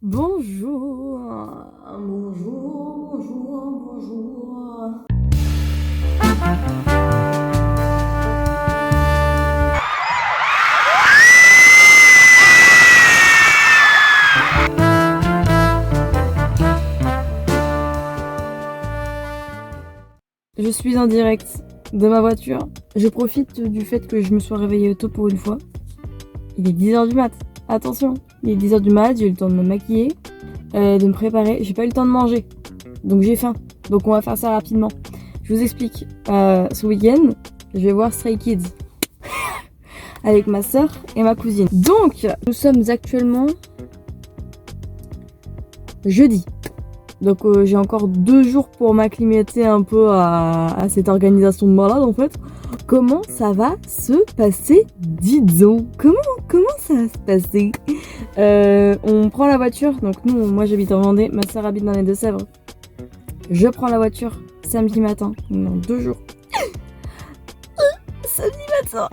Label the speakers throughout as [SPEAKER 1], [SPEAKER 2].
[SPEAKER 1] Bonjour, bonjour, bonjour, bonjour. Je suis en direct de ma voiture. Je profite du fait que je me sois réveillée tôt pour une fois. Il est 10h du mat. Attention, il est 10h du mat, j'ai eu le temps de me maquiller, de me préparer. J'ai pas eu le temps de manger, donc j'ai faim. Donc on va faire ça rapidement. Je vous explique. Ce week-end, je vais voir Stray Kids avec ma soeur et ma cousine. Donc, nous sommes actuellement jeudi. Donc j'ai encore 2 jours pour m'acclimater un peu à cette organisation de malade en fait. Comment ça va se passer, dis-donc? Comment ça va se passer? On prend la voiture, donc moi j'habite en Vendée, ma soeur habite dans les Deux-Sèvres. Je prends la voiture samedi matin, dans 2 jours. Samedi matin.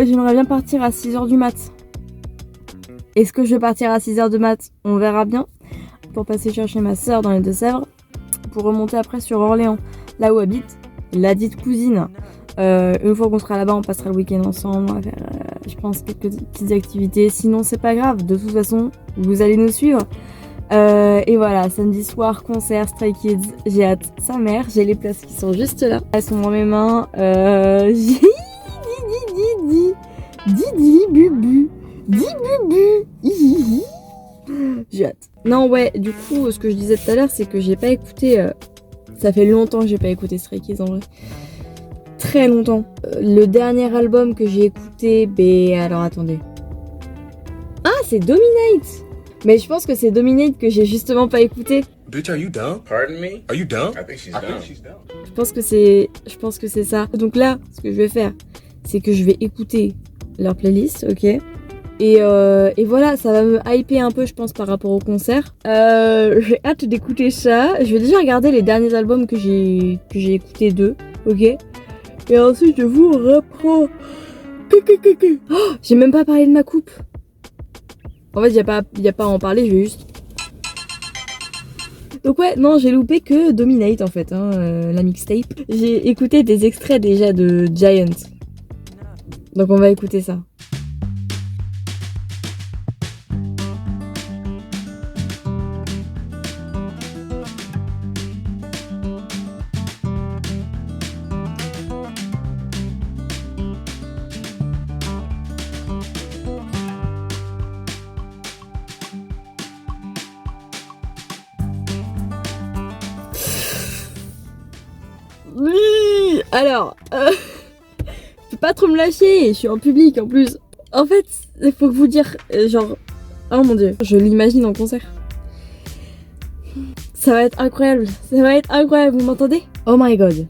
[SPEAKER 1] J'aimerais bien partir à 6h du mat. Est-ce que je vais partir à 6h du mat? On verra bien. Pour passer chercher ma soeur dans les Deux-Sèvres, pour remonter après sur Orléans, là où habite la dite cousine. Une fois qu'on sera là-bas, on passera le week-end ensemble, on va faire, je pense, quelques petites activités. Sinon, c'est pas grave, de toute façon, vous allez nous suivre. Et voilà, samedi soir, concert Stray Kids, j'ai hâte. Sa mère, j'ai les places qui sont juste là. Elles sont dans mes mains. Didi, bubu, bubu. J'ai hâte. Non, ouais, du coup, ce que je disais tout à l'heure, c'est que j'ai pas écouté. Ça fait longtemps que j'ai pas écouté Stray Kids en vrai. Très longtemps. Le dernier album que j'ai écouté, alors attendez. Ah, c'est Dominate! Mais je pense que c'est Dominate que j'ai justement pas écouté.
[SPEAKER 2] Bitch, are you dumb? Pardon me? Are you dumb? I think she's dumb.
[SPEAKER 1] Je pense que c'est ça. Donc là, ce que je vais faire, c'est que je vais écouter leur playlist, ok? Et voilà, ça va me hyper un peu, je pense, par rapport au concert. J'ai hâte d'écouter ça. Je vais déjà regarder les derniers albums que j'ai écoutés d'eux, ok? Et ensuite, je vous reprends. Oh, j'ai même pas parlé de ma coupe. En fait, y a pas à en parler, je vais juste... Donc ouais, non, j'ai loupé que Dominate, en fait, la mixtape. J'ai écouté des extraits déjà de Giant. Donc on va écouter ça. Oui. Alors, je peux pas trop me lâcher, je suis en public en plus. En fait, il faut vous dire, genre, oh mon dieu, je l'imagine en concert. Ça va être incroyable, vous m'entendez? Oh my god.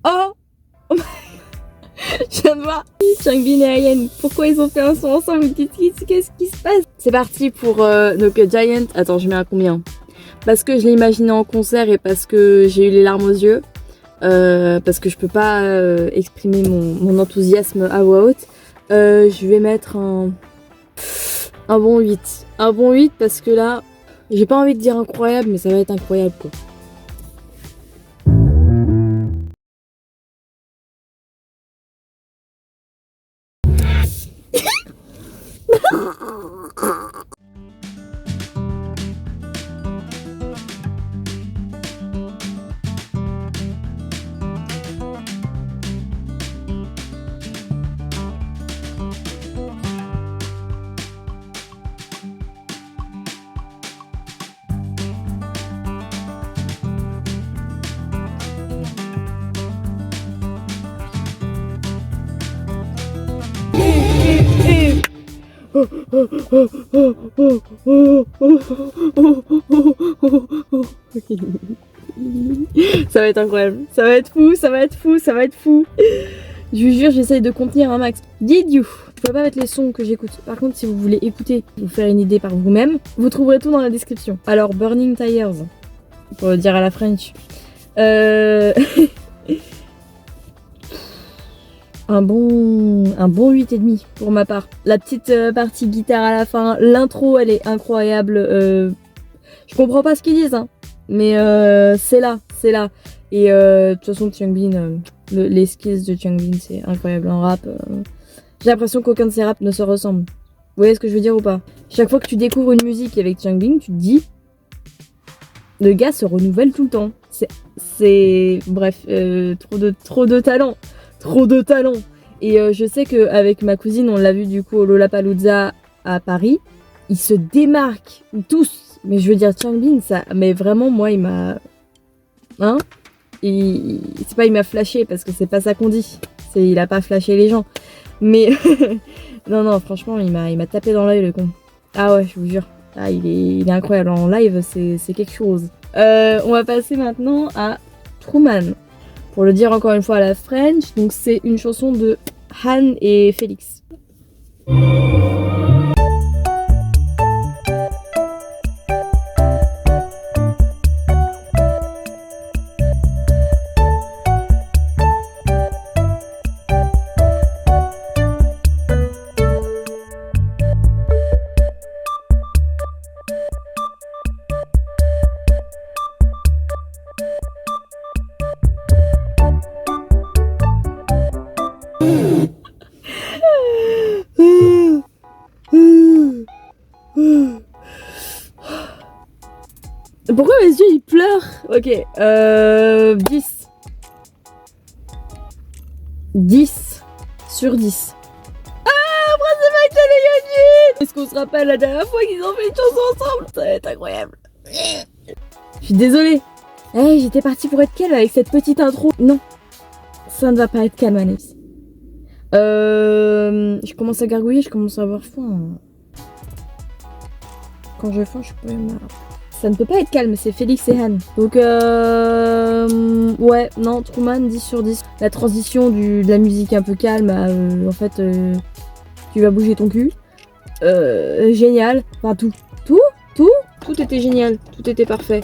[SPEAKER 1] Oh my... Je viens de voir Changbin et Ayen, pourquoi ils ont fait un son ensemble? Qu'est-ce qui se passe? C'est parti pour donc Giant. Attends, je mets à combien? Parce que je l'ai imaginé en concert et parce que j'ai eu les larmes aux yeux. Parce que je peux pas exprimer mon enthousiasme à voix haute. Je vais mettre un bon 8. Un bon 8 parce que là, j'ai pas envie de dire incroyable, mais ça va être incroyable quoi. Ça va être incroyable, ça va être fou. Je vous jure, j'essaye de contenir un max. Did you? Je peux pas mettre les sons que j'écoute. Par contre, si vous voulez écouter, vous faire une idée par vous-même, vous trouverez tout dans la description. Alors, Burning Tires, pour le dire à la French. un bon 8,5 pour ma part. La petite partie guitare à la fin, l'intro elle est incroyable. Je comprends pas ce qu'ils disent, hein, mais c'est là. Et de toute façon, Changbin, les skills de Changbin, c'est incroyable en rap. J'ai l'impression qu'aucun de ses raps ne se ressemble. Vous voyez ce que je veux dire ou pas? Chaque fois que tu découvres une musique avec Changbin, tu te dis, le gars se renouvelle tout le temps. Bref, trop de talent. Trop de talent. Et je sais qu'avec ma cousine, on l'a vu du coup au Lollapalooza à Paris. Ils se démarquent tous. Mais je veux dire, Changbin, ça. Mais vraiment, moi, il m'a. Hein? C'est pas il m'a flashé parce que c'est pas ça qu'on dit. Il a pas flashé les gens. Mais. non, franchement, il m'a tapé dans l'œil le con. Ah ouais, je vous jure. Ah, il est incroyable. En live, c'est quelque chose. On va passer maintenant à Truman. Pour le dire encore une fois à la French, donc c'est une chanson de Han et Félix. Pourquoi mes yeux ils pleurent? Ok, 10. 10 sur 10. Ah, Principal Téléyonine! Est-ce qu'on se rappelle la dernière fois qu'ils ont fait une chanson ensemble? Ça va être incroyable. Je suis désolée. Hey, j'étais partie pour être calme avec cette petite intro. Non, ça ne va pas être calme, Anaïs. Je commence à gargouiller, je commence à avoir faim. Quand j'ai faim, je suis pas mal. Ça ne peut pas être calme, c'est Félix et Han. Donc ouais, non, Truman 10 sur 10. La transition de la musique un peu calme à en fait tu vas bouger ton cul. Génial. Enfin tout était génial, tout était parfait.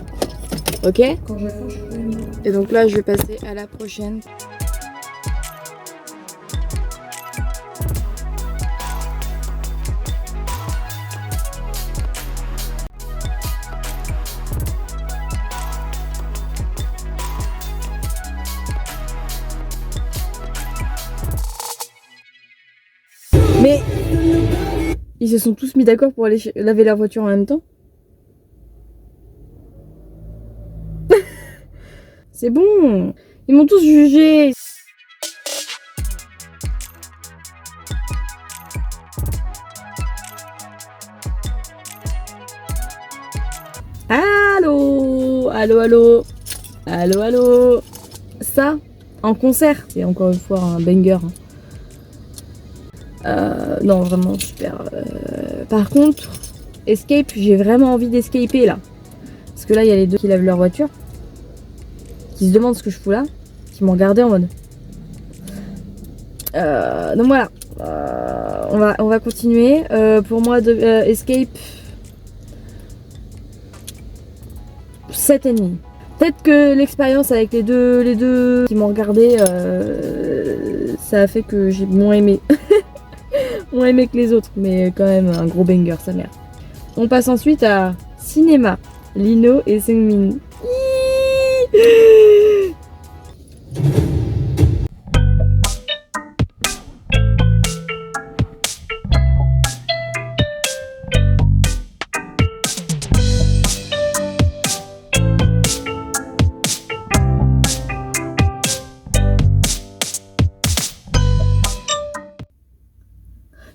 [SPEAKER 1] Ok. Quand j'ai faim, je suis pas mal. Et donc là je vais passer à la prochaine. Mais ils se sont tous mis d'accord pour aller laver leur voiture en même temps. C'est bon. Ils m'ont tous jugé. Allô. Ça, en concert, c'est encore une fois un banger. Non, vraiment super. Par contre, Escape, j'ai vraiment envie d'escaper là. Parce que là, il y a les deux qui lavent leur voiture, qui se demandent ce que je fous là, qui m'ont regardé en mode. Donc voilà. On va continuer. Pour moi, Escape, 7,5. Peut-être que l'expérience avec les deux qui m'ont regardé, ça a fait que j'ai moins aimé. Moins aimé que les autres, mais quand même un gros banger, sa mère. On passe ensuite à Cinéma, Lino et Seungmin.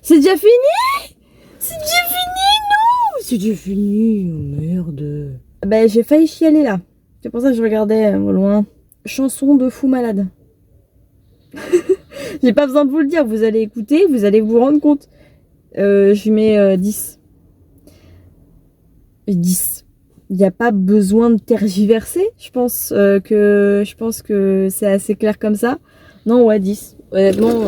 [SPEAKER 1] C'est déjà fini? C'est déjà fini, non? C'est déjà fini, oh merde. Bah j'ai failli chialer là. C'est pour ça que je regardais au loin. Chanson de fou malade. J'ai pas besoin de vous le dire, vous allez écouter, vous allez vous rendre compte. Je mets 10. 10. Il n'y a pas besoin de tergiverser. Je pense que c'est assez clair comme ça. Non, ouais, 10. Honnêtement,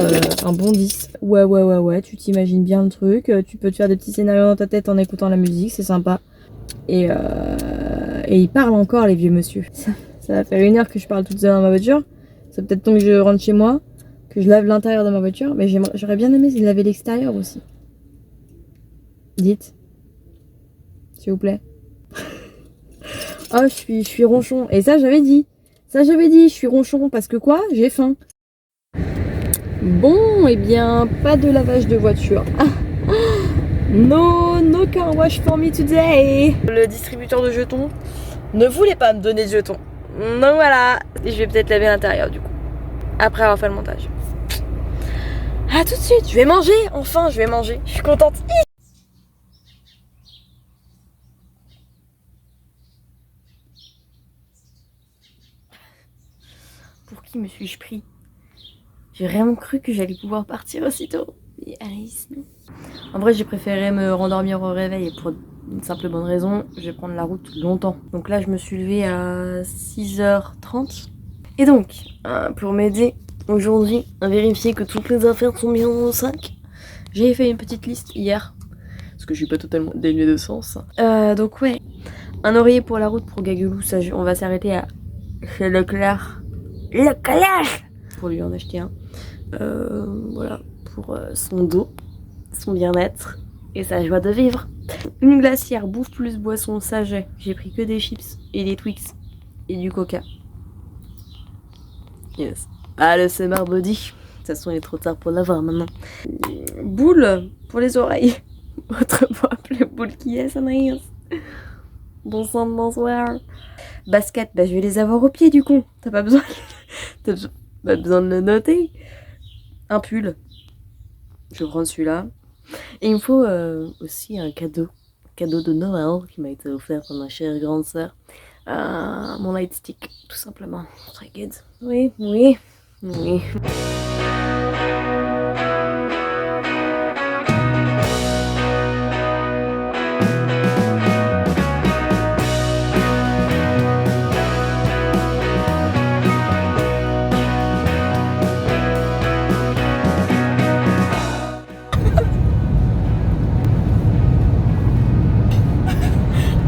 [SPEAKER 1] un bon 10. Ouais, tu t'imagines bien le truc. Tu peux te faire des petits scénarios dans ta tête en écoutant la musique, c'est sympa. Et ils parlent encore, les vieux monsieur. Ça va faire 1 heure que je parle toute seule dans ma voiture. C'est peut-être temps que je rentre chez moi. que je lave l'intérieur de ma voiture, mais j'aurais bien aimé laver l'extérieur aussi. Dites. S'il vous plaît. Oh, je suis ronchon. Et ça, j'avais dit. Je suis ronchon parce que quoi? J'ai faim. Bon, eh bien, pas de lavage de voiture. No car wash for me today. Le distributeur de jetons ne voulait pas me donner de jetons. Donc voilà, je vais peut-être laver l'intérieur du coup. Après avoir fait le montage. À tout de suite, je vais manger. Enfin, je vais manger. Je suis contente. Pour qui me suis-je pris? J'ai vraiment cru que j'allais pouvoir partir aussitôt. Et Alice, non. En vrai, j'ai préféré me rendormir au réveil et pour une simple bonne raison, je vais prendre la route longtemps. Donc là, je me suis levée à 6h30. Et donc, pour m'aider aujourd'hui à vérifier que toutes les affaires sont bien au sac, j'ai fait une petite liste hier. Parce que je suis pas totalement dénuée de sens. Donc ouais, un oreiller pour la route pour Gagelou, ça, on va s'arrêter à chez Leclerc. Pour lui en acheter un. Voilà, pour son dos, son bien-être et sa joie de vivre. Une glacière, bouffe plus boisson, ça j'ai pris que des chips et des Twix et du coca. Yes. Ah, le Summer Body. De toute façon, il est trop tard pour l'avoir maintenant. Boule pour les oreilles. Autrement appelé boule qui est, ça n'a. Bonsoir. Basket, bah je vais les avoir au pied du coup. T'as pas besoin. T'as pas besoin de le noter. Un pull. Je prends celui-là. Et il me faut aussi un cadeau. Cadeau de Noël qui m'a été offert par ma chère grande sœur. Mon lightstick, tout simplement. Très good. Oui.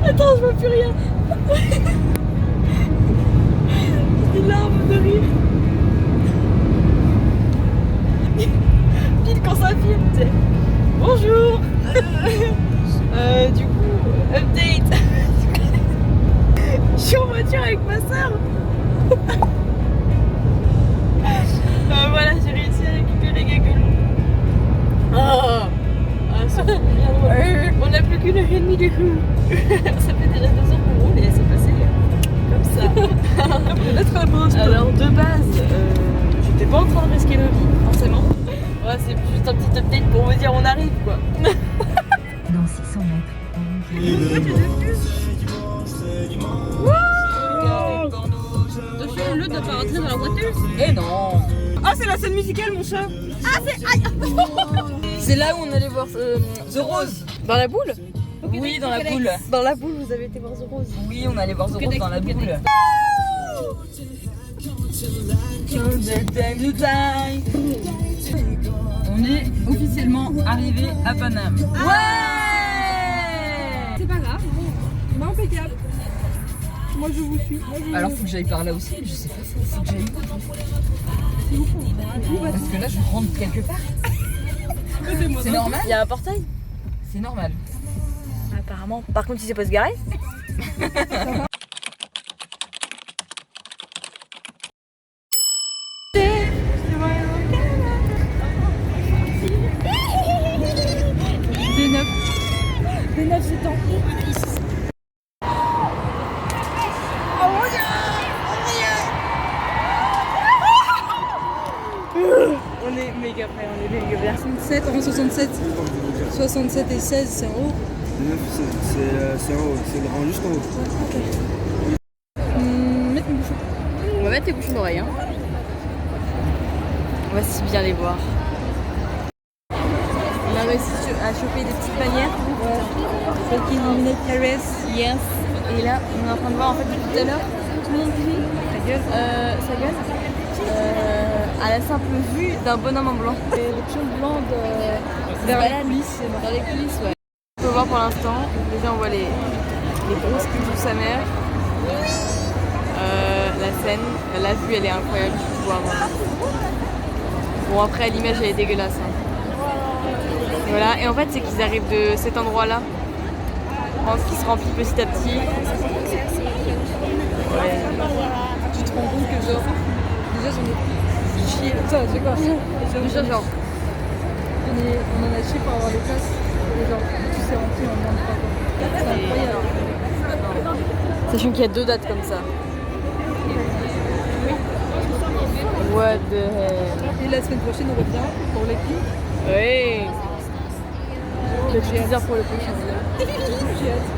[SPEAKER 1] Attends, je vois plus rien. Des larmes de rire. Pile quand ça filme, tu sais. Bonjour. Du coup, update. Je suis en voiture avec ma soeur. Voilà, j'ai réussi à récupérer Gagelou. Ça fait bien drôle. On n'a plus qu'une heure et demie du coup. Ça fait déjà 2 heures qu'on roule et c'est passé comme ça. Alors de base, j'étais pas en train de risquer ma vie, forcément. Ouais, c'est juste un petit update pour vous dire on arrive quoi.
[SPEAKER 3] Dans 600 mètres.
[SPEAKER 1] Attention, le doit pas rentrer dans la voiture.
[SPEAKER 4] Eh non.
[SPEAKER 1] Ah, c'est la scène musicale mon chat. Ah, c'est...
[SPEAKER 4] C'est là où on allait voir The Rose.
[SPEAKER 1] Dans la boule?
[SPEAKER 4] Oui, dans la boule.
[SPEAKER 1] Dans la boule, vous avez été voir The Rose.
[SPEAKER 4] Oui, on allait voir The Rose dans la boule. On est officiellement arrivé à Paname.
[SPEAKER 1] Ouais. C'est pas grave. Bon, impeccable. Moi je vous suis.
[SPEAKER 4] Alors faut que j'aille par là aussi, mais je sais pas si faut que j'aille. Parce que là je rentre quelque part. C'est normal?
[SPEAKER 1] Il y a un portail?
[SPEAKER 4] C'est normal.
[SPEAKER 1] Apparemment. Par contre, il sait pas se garer. Des 9, c'est temps. On est méga prêts, on est méga bien.
[SPEAKER 5] 67, en 67. 67 et 16, c'est en haut.
[SPEAKER 6] 9, c'est en haut, c'est juste en haut.
[SPEAKER 5] Mettre mon bouchon.
[SPEAKER 1] On va mettre les bouchons d'oreille. Hein. On va si bien les voir. On a réussi à choper des petites bannières.
[SPEAKER 5] Fucking caress.
[SPEAKER 1] Yes. Et là, on est en train de voir en fait depuis tout à l'heure, tout le monde crie sa gueule. À la simple vue d'un bonhomme en blanc. Et le pion blanc vers les coulisses. Dans les coulisses, ouais. On peut voir pour l'instant. Déjà, on voit les grosses qui touchent sa mère. La scène, la vue, elle est incroyable. Tu peux voir Bon après l'image elle est dégueulasse. Hein. Et voilà, et en fait c'est qu'ils arrivent de cet endroit là. Je pense qu'il se remplit petit à petit. Ouais.
[SPEAKER 5] Tu te rends compte que genre, déjà j'en ai chié. Toi, c'est quoi?
[SPEAKER 1] Déjà genre.
[SPEAKER 5] On en a chié pour avoir des places. Et genre, tout s'est rempli en moins de 3 ans. C'est incroyable.
[SPEAKER 1] Sachant qu'il y a 2 dates comme ça. What the hell?
[SPEAKER 5] Et la semaine prochaine on revient pour les filles.
[SPEAKER 1] Oui. Le teaser pour le prochain.
[SPEAKER 5] J'ai hâte.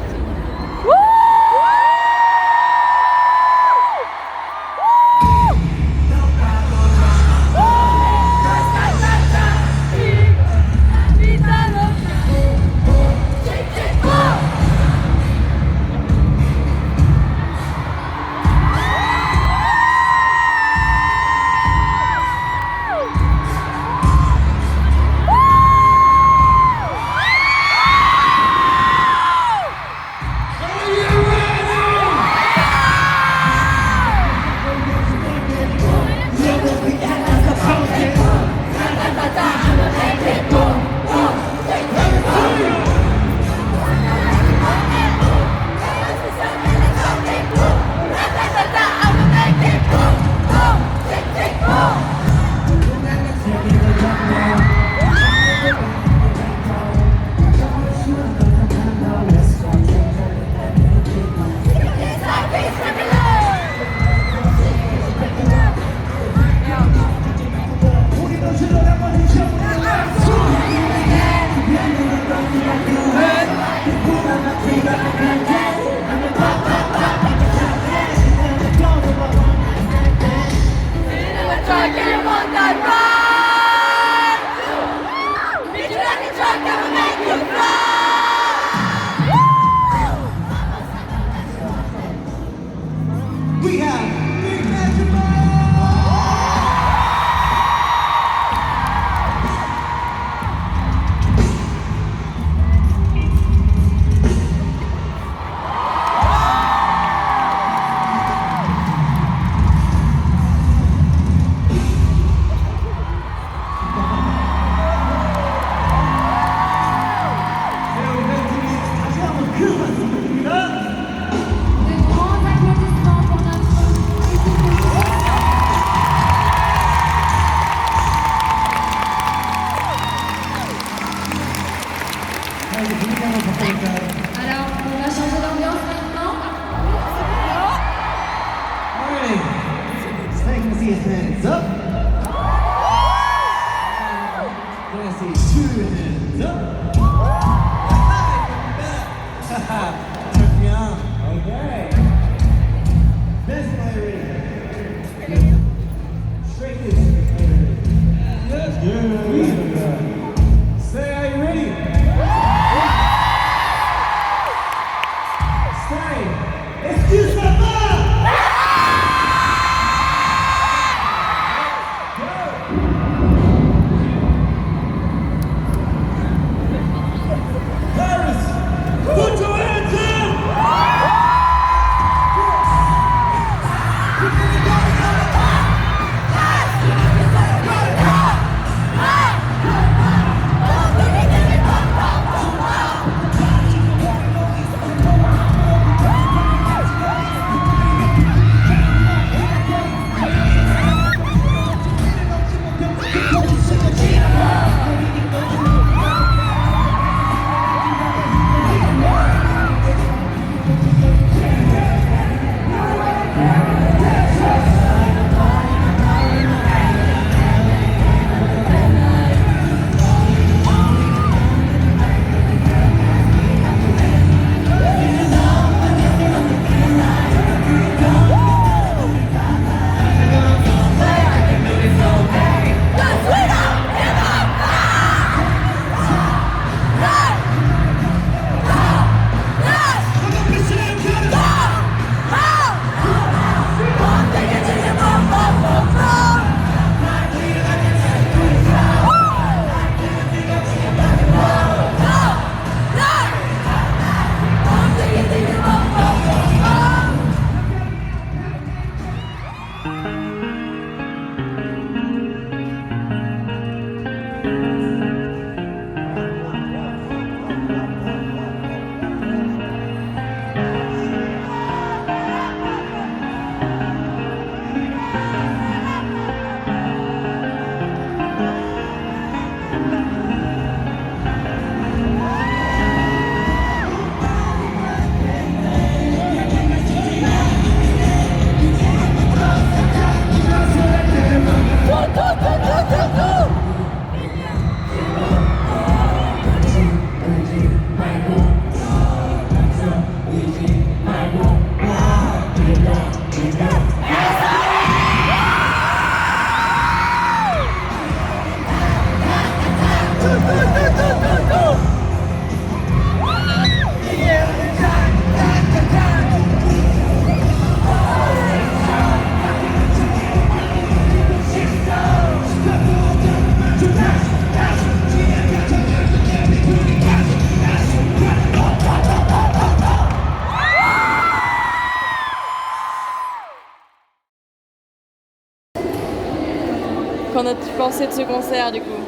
[SPEAKER 1] pensé de ce concert du coup?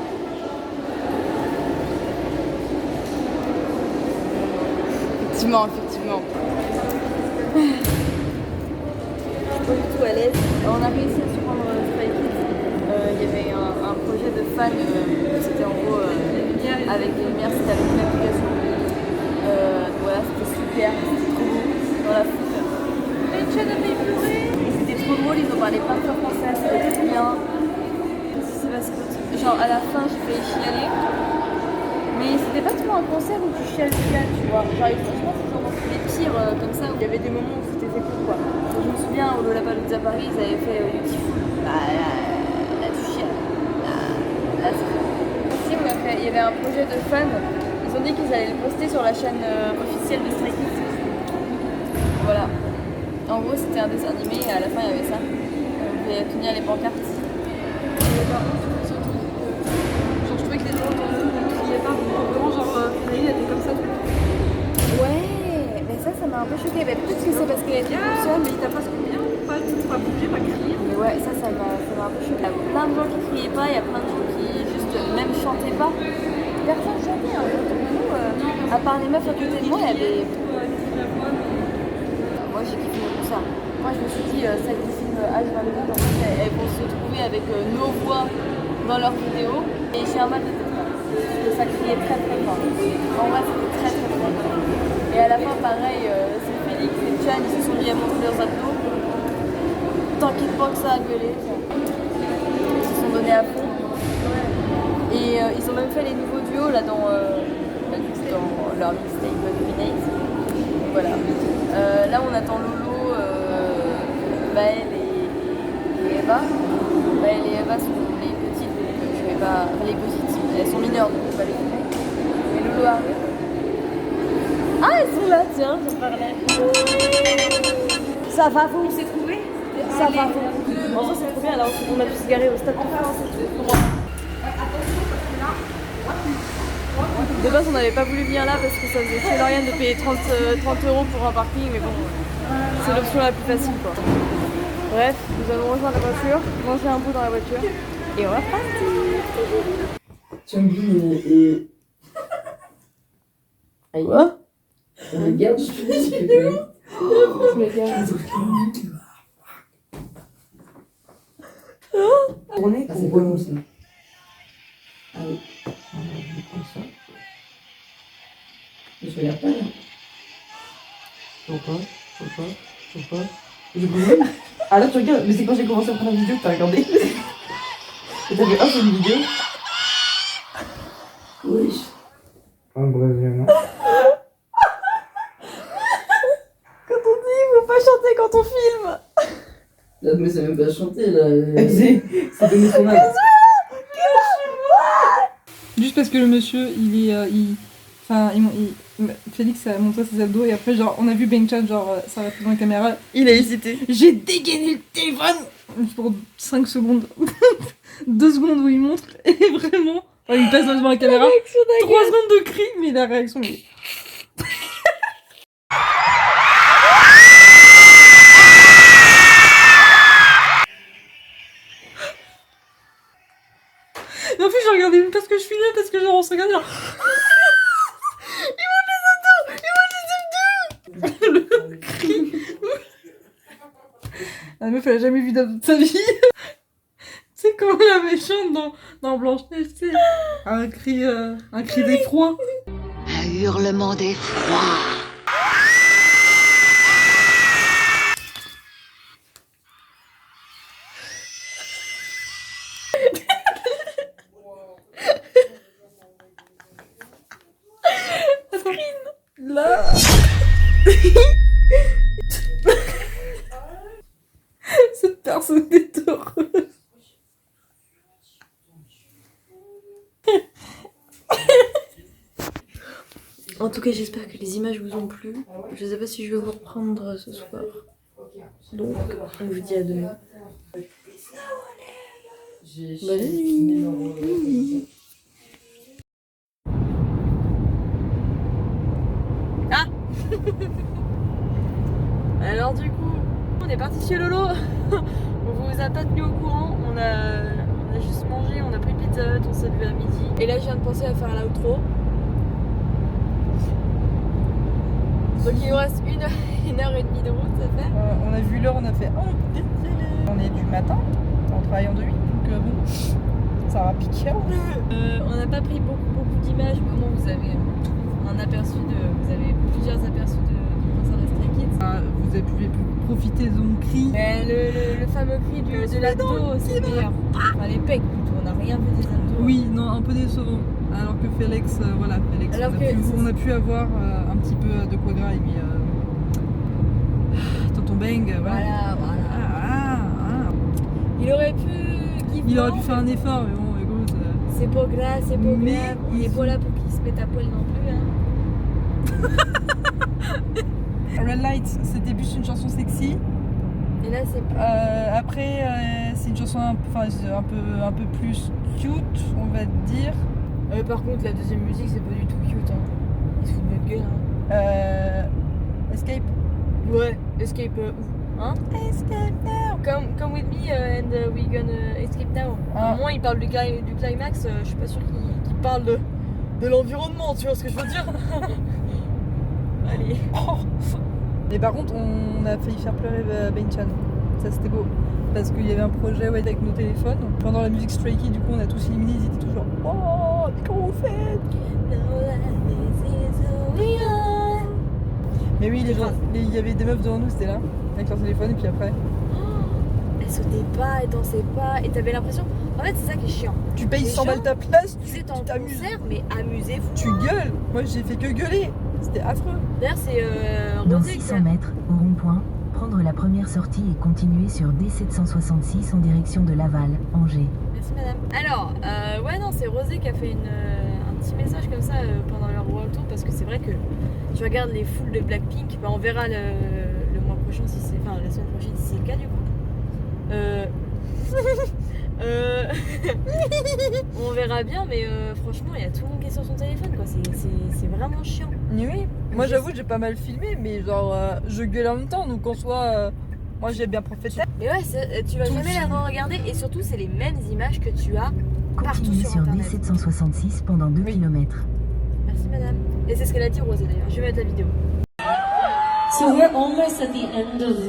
[SPEAKER 1] Effectivement, effectivement. Pas du tout à l'aise. On a réussi à se prendre Stray Kids. Il y avait un projet de fan, c'était en gros avec les lumières, c'était avec une application. Voilà, c'était super, c'était trop beau dans la foule. C'était trop drôle, ils ont parlé pas de français, c'était trop bien. C'est parce que, genre à la fin, j'ai failli chialer. Mais c'était pas trop un concert où tu chiales, tu vois. Genre, franchement, c'est genre les pires comme ça, où il y avait des moments où c'était fait cool, quoi. Je me souviens, au Lollapalooza Paris, ils avaient fait Beautiful. Bah, là, tu chiales. Là, c'est fait. Ici, il y avait un projet de fans. Ils ont dit qu'ils allaient le poster sur la chaîne officielle de Stray Kids. Voilà. En gros, c'était un dessin animé et à la fin, il y avait ça. On pouvait tenir les pancartes.
[SPEAKER 5] Je trouvais que les gens autour de nous ne criaient pas. Vraiment, genre, Frédéric était comme ça tout le temps.
[SPEAKER 1] Ouais, mais ça m'a un peu choquée. Mais peut-être que c'est parce qu'elle était toute seule.
[SPEAKER 5] Mais il t'a pas bien, pas bougé, pas crié.
[SPEAKER 1] Mais ouais, ça m'a un peu choquée. Il y a plein de gens qui criaient pas, il y a plein de gens qui juste même chantaient pas. Personne chantait, hein. Autour de nous, à part les meufs à côté de moi, il y avait. Moi j'ai kiffé tout ça. Moi je me suis dit, celles qui filment H24, en fait, elles vont se trouver avec nos voix dans leurs vidéos. Et j'ai un mal de tête là. Parce que ça criait très très fort. En vrai, c'était très très fort. Et à la fin, pareil, c'est Félix et Chan, ils se sont mis à montrer leurs abdos. T'inquiète pas que ça a gueulé. Ils se sont donnés à fond. Et ils ont même fait les nouveaux duos là dans leur mixtape Dominate. Voilà. Là on attend Lolo, Maëlle et Eva. Maëlle et Eva sont les petites, donc je vais pas. Enfin, les petites, elles sont mineures donc je vais pas les filmer. Mais Lolo arrive. Ah elles sont là, tiens, je parlais. Ça va vous? On s'est trouvés? Ça va vous? En vrai c'est trop bien, alors on a pu se garer au stade de France et tout. De base, on n'avait pas voulu venir là parce que ça faisait chier Lauriane de payer 30 € pour un parking, mais bon, c'est l'option la plus facile quoi. Bref, nous allons rejoindre la voiture, manger un bout dans la voiture et on va partir.
[SPEAKER 7] Changi et. Quoi? Regarde, je me garde. On est pour bon ça. Allez. Je regarde pas là. Pourquoi? Ah là tu regardes, mais c'est quand j'ai commencé à prendre la vidéo que t'as regardé. Et t'avais un seul vidéo. Oui.
[SPEAKER 6] Un brésilien, non?
[SPEAKER 1] Quand on dit il faut pas chanter quand on filme.
[SPEAKER 7] Là, mais c'est même pas chanter là. C'est donner son âge.
[SPEAKER 5] Juste parce que le monsieur, Félix a montré ses abdos et après, genre, on a vu Ben Chan, genre, s'arrêter devant la caméra.
[SPEAKER 1] Il a hésité.
[SPEAKER 5] J'ai dégainé le téléphone pour 5 secondes. 2 secondes où il montre et vraiment, il passe devant la caméra. 3 secondes de cri, mais la réaction est. Mais en plus, j'ai regardé même pas ce que je filmais parce que genre on se regarde genre. Il monte les abdos. Le cri. La meuf elle a jamais vu d'abdos de sa vie. C'est comme la méchante dans Blanche-Neige, tu sais. Un cri d'effroi.
[SPEAKER 3] Un hurlement d'effroi.
[SPEAKER 1] Là.
[SPEAKER 5] Cette personne est heureuse.
[SPEAKER 1] En tout cas, j'espère que les images vous ont plu. Je sais pas si je vais vous reprendre ce soir. Donc, on vous dit à demain. Bonne nuit. Ah. Alors du coup, on est parti chez Lolo. On vous a pas tenu au courant. On a a juste mangé, on a pris Pizza Hut, on s'est levé à midi. Et là, je viens de penser à faire l'outro. Donc il nous reste 1h30 de route à faire.
[SPEAKER 5] On a vu l'heure, on a fait on est du matin, en travaillant de nuit, donc bon, ça va piquer.
[SPEAKER 1] On n'a pas pris beaucoup d'images, mais au moins vous avez un aperçu vous avez plusieurs aperçus du concert des Stray Kids.
[SPEAKER 5] Vous avez pu profiter de mon cri.
[SPEAKER 1] Le fameux cri de l'abdo, c'est meilleur. Enfin, les pecs plutôt, on n'a rien vu des abdos.
[SPEAKER 5] Oui, non, un peu décevant. Alors que Félix, voilà, Félix,
[SPEAKER 1] Alors
[SPEAKER 5] on a pu avoir un petit peu de quoi gras, mais Tonton Bang, voilà.
[SPEAKER 1] Voilà. Il aurait pu
[SPEAKER 5] Il aurait pu faire un effort, mais bon, écoute.
[SPEAKER 1] C'est pas grave, c'est pas
[SPEAKER 5] Mais
[SPEAKER 1] grave. Il est pas là pour qu'il se mette à poil non plus. Hein.
[SPEAKER 5] Red Light, c'était plus une chanson sexy.
[SPEAKER 1] Et là, c'est plus...
[SPEAKER 5] Après, c'est une chanson un peu plus cute, on va dire.
[SPEAKER 1] par contre, la deuxième musique, c'est pas du tout cute. Hein. Ils se foutent de notre gueule. Hein.
[SPEAKER 5] Escape.
[SPEAKER 1] Ouais, Escape où hein?
[SPEAKER 5] Escape now.
[SPEAKER 1] Come with me and we gonna escape now. Au moins, il parle du climax. Je suis pas sûre qu'il parle de l'environnement, tu vois ce que je veux dire? Allez.
[SPEAKER 5] Et par contre, on a failli faire pleurer Ben Chan. Ça, c'était beau. Parce qu'il y avait un projet avec nos téléphones. Pendant la musique Stray Kids, du coup, on a tous éliminé. Ils étaient toujours oh, mais comment vous faites? Mais oui, il y avait des meufs devant nous, c'était là, avec leur téléphone, et puis après.
[SPEAKER 1] Elles sautaient pas, elles dansaient pas, et t'avais l'impression. En fait, c'est ça qui est chiant.
[SPEAKER 5] Tu payes
[SPEAKER 1] Les
[SPEAKER 5] 100
[SPEAKER 1] gens,
[SPEAKER 5] balles ta place,
[SPEAKER 1] Vous êtes en
[SPEAKER 5] tu t'amuses.
[SPEAKER 1] concert, mais amusez-vous.
[SPEAKER 5] Tu gueules. Moi, j'ai fait que gueuler. C'était affreux.
[SPEAKER 1] D'ailleurs, c'est
[SPEAKER 8] Dans
[SPEAKER 1] Rosé qui
[SPEAKER 8] 600 mètres, au rond-point, prendre la première sortie et continuer sur D766 en direction de Laval, Angers.
[SPEAKER 1] Merci madame. Alors, ouais non, c'est Rosé qui a fait un petit message comme ça pendant leur World Tour parce que c'est vrai que tu regardes les foules de Blackpink, bah, on verra le mois prochain si c'est, enfin la semaine prochaine si c'est le cas du coup. On verra bien, mais franchement, il y a tout le monde qui est sur son téléphone, quoi. C'est vraiment chiant.
[SPEAKER 5] Oui. Moi, j'avoue, j'ai pas mal filmé, mais genre, je gueule en même temps, donc en soi, moi, j'ai bien profité.
[SPEAKER 1] Mais ouais, tu vas jamais la regarder, et surtout, c'est les mêmes images que tu as partout
[SPEAKER 8] Continuez
[SPEAKER 1] sur
[SPEAKER 8] sur
[SPEAKER 1] Internet.
[SPEAKER 8] D766 pendant 2 km.
[SPEAKER 1] Merci madame. Et c'est ce qu'elle a dit Rosé d'ailleurs. Je vais mettre la vidéo.
[SPEAKER 9] So we're almost at the end of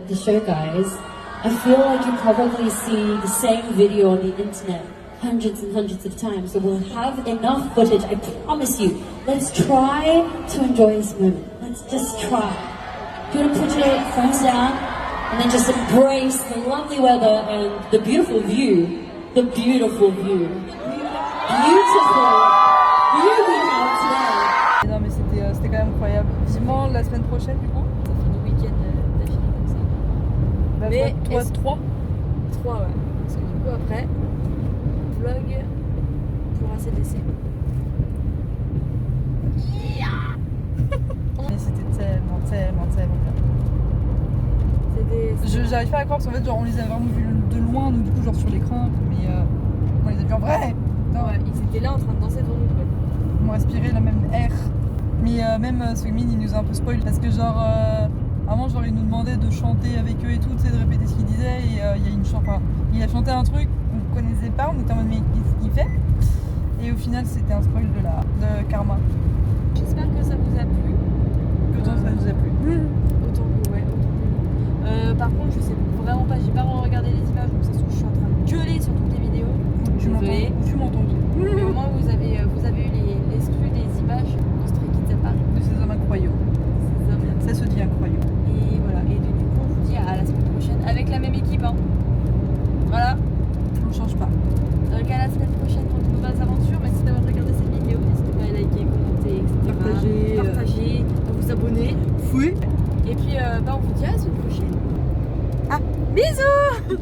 [SPEAKER 9] the show, guys. I feel like you probably see the same video on the internet hundreds and hundreds of times, so we'll have enough footage, I promise you. Let's try to enjoy this moment. Let's just try. You're gonna put your phones down and then just embrace the lovely weather and the beautiful view. The beautiful view. Beautiful view we have today.
[SPEAKER 5] Non, mais c'était quand même incroyable. Vivement la semaine prochaine, du coup.
[SPEAKER 1] Ça fait 2 week-ends d'affilée comme ça.
[SPEAKER 5] Bah,
[SPEAKER 1] Mais
[SPEAKER 5] toi,
[SPEAKER 1] est-ce-
[SPEAKER 5] 3.
[SPEAKER 1] 3 ouais. Parce que du coup après, vlog pour ACDC.
[SPEAKER 5] Mais c'était tellement bien. J'arrive pas à croire parce qu'en fait, genre, on les a vraiment vus de loin, donc du coup, genre sur l'écran, mais on les a vus en vrai. Non,
[SPEAKER 1] Ouais, ils étaient là en train de danser devant nous quoi.
[SPEAKER 5] on respirait la même air. Mais même Swingmin, il nous a un peu spoil parce que genre avant genre il nous demandait de chanter avec eux et tout, tu sais, de répéter ce qu'il disait et il y a une chanson, il a chanté un truc qu'on connaissait pas, on était en mode mais qu'est-ce qu'il fait? Et au final c'était un spoil de Karma.
[SPEAKER 1] J'espère que ça vous a plu.
[SPEAKER 5] Autant ça nous a plu.
[SPEAKER 1] Autant que ouais, par contre je sais vraiment pas, j'ai pas regardé les images donc ça se trouve je suis en train de gueuler sur toutes les vidéos. Désolée.
[SPEAKER 5] Tu m'entends bien.
[SPEAKER 1] Mais au moins vous avez eu l'exclu des images de Stray Kids à Paris.
[SPEAKER 5] De ces hommes incroyables.
[SPEAKER 1] C'est ça, bien.
[SPEAKER 5] Ça se dit incroyable.
[SPEAKER 1] Et voilà, et du coup on vous dit à la semaine prochaine avec la même équipe hein. Voilà.
[SPEAKER 5] On change pas.
[SPEAKER 1] Donc à la semaine prochaine pour de nouvelles aventures. Merci d'avoir regardé cette vidéo. N'hésitez pas à liker, commenter, etc. Partager, à vous abonner.
[SPEAKER 5] Oui.
[SPEAKER 1] Et puis on vous dit à la semaine prochaine. Ah, bisous.